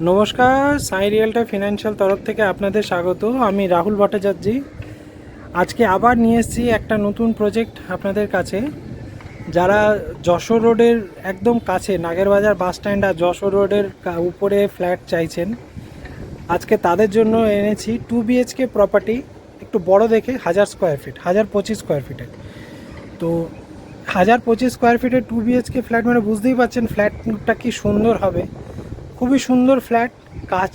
নমস্কার, সাই রিয়েলটা ফিনান্সিয়াল তরফ থেকে আপনাদের স্বাগত। আমি রাহুল ভট্টাচার্য। আজকে আবার নিয়ে এসেছি একটা নতুন প্রজেক্ট আপনাদের কাছে। যারা যশোর রোডের একদম কাছে, নাগেরবাজার বাস স্ট্যান্ড আর যশোর রোডের উপরে ফ্ল্যাট চাইছেন, আজকে তাদের জন্য এনেছি 2 BHK প্রপার্টি, একটু বড় দেখে, 1000 স্কোয়ার ফিট, 1025 স্কোয়ার ফিটের। তো 1025 স্কোয়ার ফিটের 2 BHK ফ্ল্যাট মানে বুঝতেই পারছেন ফ্ল্যাটটা কি সুন্দর হবে। খুবই সুন্দর ফ্ল্যাট, কাজ,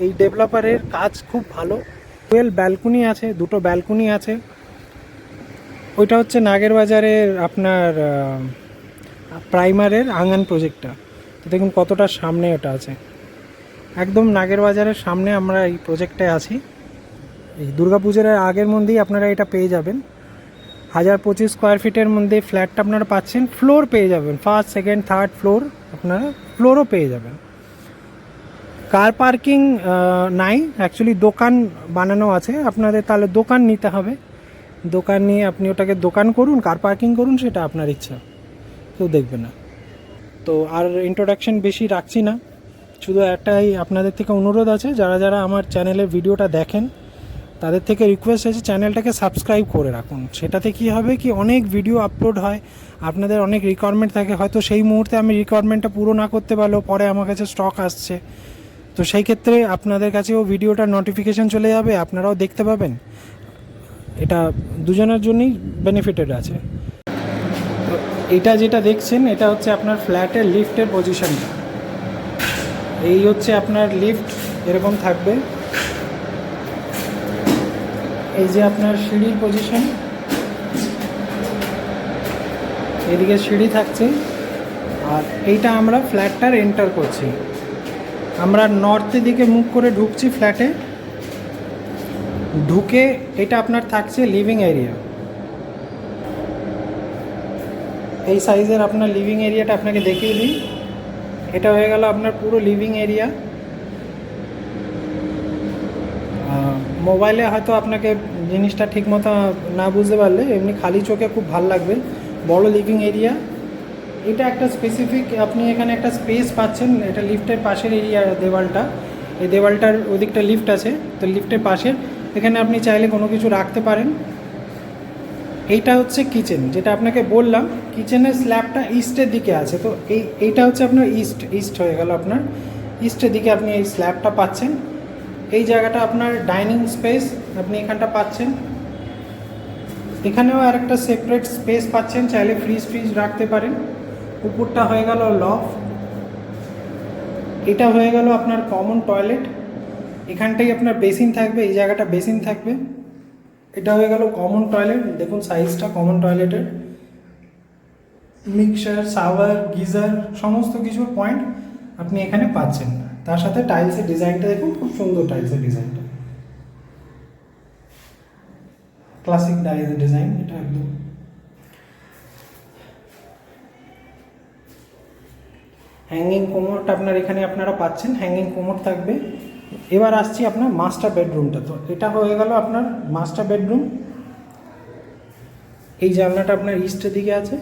এই ডেভেলপারের কাজ খুব ভালো। ব্যালকনি আছে, দুটো ব্যালকনি আছে। ওইটা হচ্ছে নাগেরবাজারের আপনার প্রাইমারের আঙ্গান প্রজেক্টটা। তো দেখুন কতটা সামনে ওটা আছে, একদম নাগেরবাজারের সামনে আমরা এই প্রজেক্টটায় আছি। এই দুর্গাপুজোর আগের মধ্যেই আপনারা এটা পেয়ে যাবেন। 1025 স্কোয়ার ফিটের মধ্যে ফ্ল্যাটটা আপনারা পাচ্ছেন। ফ্লোর পেয়ে যাবেন, ফার্স্ট, সেকেন্ড, থার্ড ফ্লোর, আপনারা ফ্লোরও পেয়ে যাবেন। কার পার্কিং নাই, অ্যাকচুয়ালি দোকান বানানো আছে আপনাদের, তাহলে দোকান নিতে হবে। দোকান নিয়ে আপনি ওটাকে দোকান করুন, কার পার্কিং করুন, সেটা আপনার ইচ্ছা, কেউ দেখবে না। তো আর ইন্ট্রোডাকশন বেশি রাখছি না, শুধু একটাই আপনাদের থেকে অনুরোধ আছে, যারা যারা আমার চ্যানেলে ভিডিওটা দেখেন তাদের থেকে রিকোয়েস্ট আছে চ্যানেলটাকে সাবস্ক্রাইব করে রাখুন। সেটাতে কি হবে কি, অনেক ভিডিও আপলোড হয়, আপনাদের অনেক রিকোয়ারমেন্ট থাকে, হয়তো সেই মুহূর্তে আমি রিকোয়ারমেন্টটা পুরো না করতে পারলেও পরে আমার কাছে স্টক আসছে, তো সেই ক্ষেত্রে আপনাদের কাছেও ভিডিওটার নোটিফিকেশান চলে যাবে, আপনারাও দেখতে পাবেন। এটা দুজনের জন্যই বেনিফিটেড আছে। তো এটা যেটা দেখছেন, এটা হচ্ছে আপনার ফ্ল্যাটের লিফটের পজিশনটা। এই হচ্ছে আপনার লিফট, এরকম থাকবে। এই যে আপনার সিঁড়ির পজিশন, এদিকে সিঁড়ি থাকছে। আর এইটা আমরা ফ্ল্যাটটার এন্টার করছি, আমরা নর্থের দিকে মুখ করে ঢুকছি ফ্ল্যাটে। ঢুকে এটা আপনার থাকছে লিভিং এরিয়া। এই সাইজের আপনার লিভিং এরিয়াটা আপনাকে দেখিয়ে দিই। এটা হয়ে গেল আপনার পুরো লিভিং এরিয়া। মোবাইলে হয়তো আপনাকে জিনিসটা ঠিকমতো না বুঝতে পারলে এমনি খালি চোখে খুব ভালো লাগবে। বড় লিভিং এরিয়া, এটা একটা স্পেসিফিক, আপনি এখানে একটা স্পেস পাচ্ছেন। এটা লিফটের পাশের এরিয়া, দেওয়ালটা, এই দেওয়ালটার ওদিকটা লিফট আছে, তো লিফটের পাশের এখানে আপনি চাইলে কোনো কিছু রাখতে পারেন। এইটা হচ্ছে কিচেন, যেটা আপনাকে বললাম কিচেনের স্ল্যাবটা ইস্টের দিকে আছে। তো এইটা হচ্ছে আপনার ইস্ট হয়ে গেল, আপনার ইস্টের দিকে আপনি এই স্ল্যাবটা পাচ্ছেন। এই জায়গাটা আপনার ডাইনিং স্পেস, আপনি এখানটা পাচ্ছেন। এখানেও আর একটা সেপারেট স্পেস পাচ্ছেন, চাইলে ফ্রিজ রাখতে পারেন। উপরটা হয়ে গেল লফট। এটা হয়ে গেল আপনার কমন টয়লেট, এখানটাই আপনার বেসিন থাকবে, এই জায়গাটা বেসিন থাকবে। এটা হয়ে গেল কমন টয়লেট, দেখুন সাইজটা কমন টয়লেটের। মিক্সার, শাওয়ার, গিজার, সমস্ত কিছুর পয়েন্ট আপনি এখানে পাচ্ছেন। তার সাথে টাইলসের ডিজাইনটা দেখুন, খুব সুন্দর টাইলসের ডিজাইনটা, ক্লাসিক ডিজাইন এটা একদম। হ্যাঙ্গিং কোমোড আপনার এখানে আপনারা পাচ্ছেন, হ্যাঙ্গিং কোমোড থাকবে। এবার আসছি আপনার মাস্টার বেডরুমটা। তো এটা হয়ে গেল আপনার মাস্টার বেডরুম। এই জানলাটা আপনার ইস্টের দিকে আছে,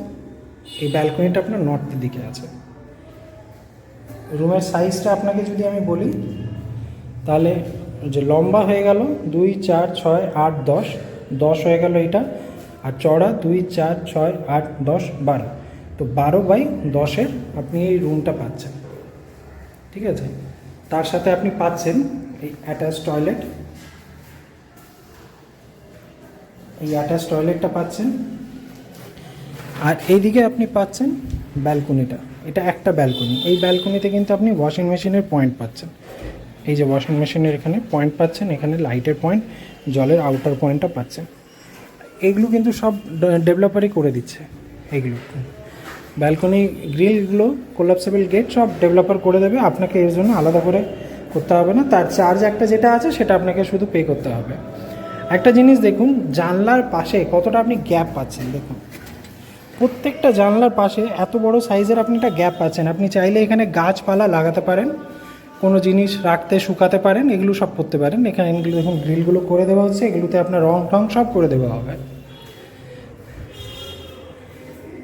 এই ব্যালকনিটা আপনার নর্থের দিকে আছে। রুমের সাইজটা আপনাকে যদি আমি বলি, তাহলে যে লম্বা হয়ে গেল 2, 4, 6, 8, 10, 10 হয়ে গেল এটা। আর চড়া 2, 4, 6, 8, 10, 12, তো 12/10 আপনি এই রুমটা পাচ্ছেন। ঠিক আছে, তার সাথে আপনি পাচ্ছেন এই অ্যাটাচ টয়লেট, এই অ্যাটাচ টয়লেটটা পাচ্ছেন। আর এইদিকে আপনি পাচ্ছেন ব্যালকনিটা, এটা একটা ব্যালকনি। এই ব্যালকনিতে কিন্তু আপনি ওয়াশিং মেশিনের পয়েন্ট পাচ্ছেন। এই যে ওয়াশিং মেশিনের এখানে পয়েন্ট পাচ্ছেন, এখানে লাইটের পয়েন্ট, জলের আউটার পয়েন্টটা পাচ্ছেন। এগুলো কিন্তু সব ডেভেলপারই করে দিচ্ছে। এইগুলো ব্যালকনি গ্রিলগুলো, কোলাপসেবল গেট সব ডেভেলপার করে দেবে, আপনাকে এর জন্য আলাদা করে করতে হবে না। তার চার্জ একটা যেটা আছে সেটা আপনাকে শুধু পে করতে হবে। একটা জিনিস দেখুন, জানলার পাশে কতটা আপনি গ্যাপ পাচ্ছেন। দেখুন প্রত্যেকটা জানলার পাশে এত বড় সাইজের আপনি একটা গ্যাপ পাচ্ছেন। আপনি চাইলে এখানে গাছপালা লাগাতে পারেন, কোনো জিনিস রাখতে, শুকাতে পারেন, এগুলো সব করতে পারেন। এখানে এগুলো দেখুন গ্রিলগুলো করে দেওয়া হচ্ছে, এগুলোতে আপনার রং টং সব করে দেওয়া হবে।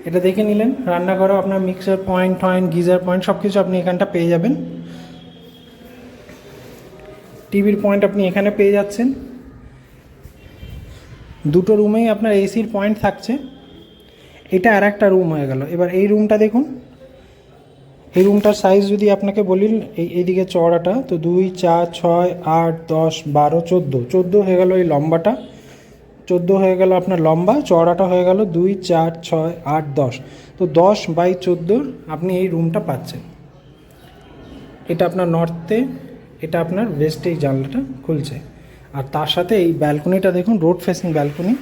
এটা দেখে নিলেন। রান্নাঘরেও আপনার মিক্সার পয়েন্ট, গিজার পয়েন্ট সব কিছু আপনি এখানটা পেয়ে যাবেন। টিভির পয়েন্ট আপনি এখানে পেয়ে যাচ্ছেন। দুটো রুমেই আপনার এসির পয়েন্ট থাকছে। এটা আর একটা রুম হয়ে গেল। এবার এই রুমটা দেখুন, এই রুমটার সাইজ যদি আপনাকে বলি, এইদিকে চওড়াটা তো 2, 4, 6, 8, 10, 12, 14 হয়ে গেল এই লম্বাটা, 14 হয়ে গেল আপনার লম্বা, চওড়াটা হয়ে গেল 2, 4, 6, 8, 10। তো 10/14 আপনি এই রুমটা পাচ্ছেন। এটা আপনার নর্থে, এটা আপনার ওয়েস্টে এই জানলাটা খুলছে। আর তার সাথে এই ব্যালকনিটা দেখুন, রোড ফেসিং ব্যালকনি,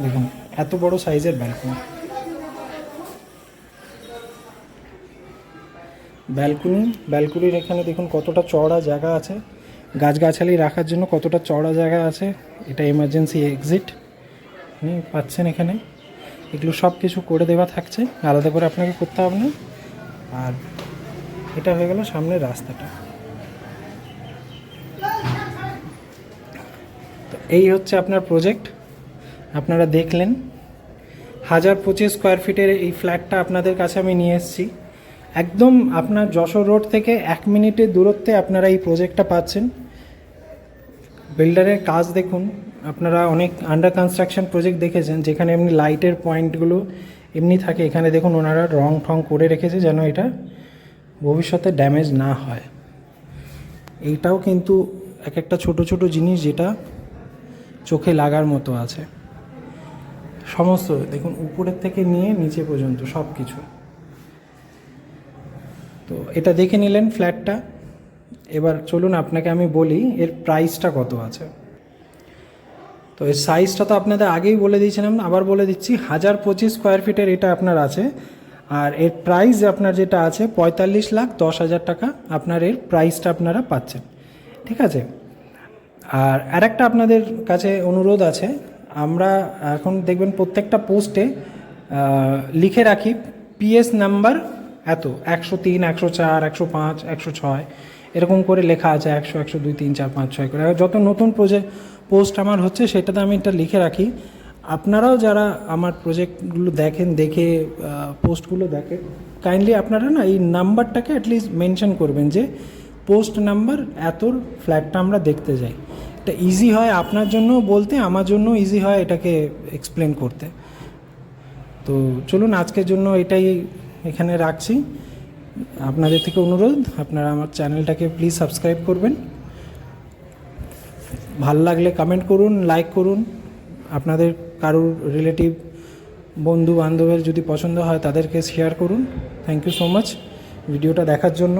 দেখুন এত বড় সাইজের ব্যালকনি। ব্যালকনির এখানে দেখুন কতটা চওড়া জায়গা আছে, গাছগাছালি রাখার জন্য কতটা চওড়া জায়গা আছে। এটা এমার্জেন্সি এক্সিট পাচ্ছেন এখানে। এগুলো সব কিছু করে দেওয়া থাকছে, আলাদা করে আপনাকে করতে হবে না। আর এটা হয়ে গেল সামনের রাস্তাটা। তো এই হচ্ছে আপনার প্রজেক্ট, আপনারা দেখলেন। 1025 স্কোয়ার ফিটের এই ফ্ল্যাটটা আপনাদের কাছে আমি নিয়ে এসেছি। একদম আপনার যশোর রোড থেকে 1 মিনিটের দূরত্বে আপনারা এই প্রজেক্টটা পাচ্ছেন। বিল্ডারের কাজ দেখুন, আপনারা অনেক আন্ডার কনস্ট্রাকশন প্রজেক্ট দেখেছেন যেখানে এমনি লাইটের পয়েন্টগুলো এমনি থাকে। এখানে দেখুন ওনারা রং ঠং করে রেখেছে যেন এটা ভবিষ্যতে ড্যামেজ না হয়। এইটাও কিন্তু এক একটা ছোট ছোট জিনিস যেটা চোখে লাগার মতো আছে। সমস্ত দেখুন উপরের থেকে নিয়ে নিচে পর্যন্ত সব কিছু। তো এটা দেখে নিলেন ফ্ল্যাটটা। এবার চলুন আপনাকে আমি বলি এর প্রাইসটা কত আছে। তো এর সাইজটা তো আপনাদের আগেই বলে দিয়েছিলাম, আবার বলে দিচ্ছি। 1025 স্কোয়ার ফিটের এটা আপনার আছে। আর এর প্রাইস আপনার যেটা আছে 45,10,000 টাকা আপনার এর প্রাইসটা আপনারা পাচ্ছেন। ঠিক আছে। আর আরেকটা আপনাদের কাছে অনুরোধ আছে, আমরা এখন দেখবেন প্রত্যেকটা পোস্টে লিখে রাখি পিএস নাম্বার এত 103, 104, 105, 106 এরকম করে লেখা আছে, 100, 102, 3, 4, 5, 6 করে। যত নতুন পোস্ট আমার হচ্ছে সেটাতে আমি এটা লিখে রাখি। আপনারাও যারা আমার প্রজেক্টগুলো দেখে পোস্টগুলো দেখেন, কাইন্ডলি আপনারা না এই নাম্বারটাকে অ্যাটলিস্ট মেনশন করবেন যে পোস্ট নাম্বার এতর ফ্ল্যাটটা আমরা দেখতে যাই। এটা ইজি হয় আপনার জন্য বলতে, আমার জন্য ইজি হয় এটাকে এক্সপ্লেন করতে। তো চলুন আজকের জন্য এটাই এখানে রাখছি। আপনাদের থেকে অনুরোধ, আপনারা আমার চ্যানেলটাকে প্লিজ সাবস্ক্রাইব করবেন। ভালো লাগলে কমেন্ট করুন, লাইক করুন। আপনাদের কারোর রিলেটিভ বন্ধু বান্ধবের যদি পছন্দ হয় তাদেরকে শেয়ার করুন। থ্যাংক ইউ সো মাচ ভিডিওটা দেখার জন্য।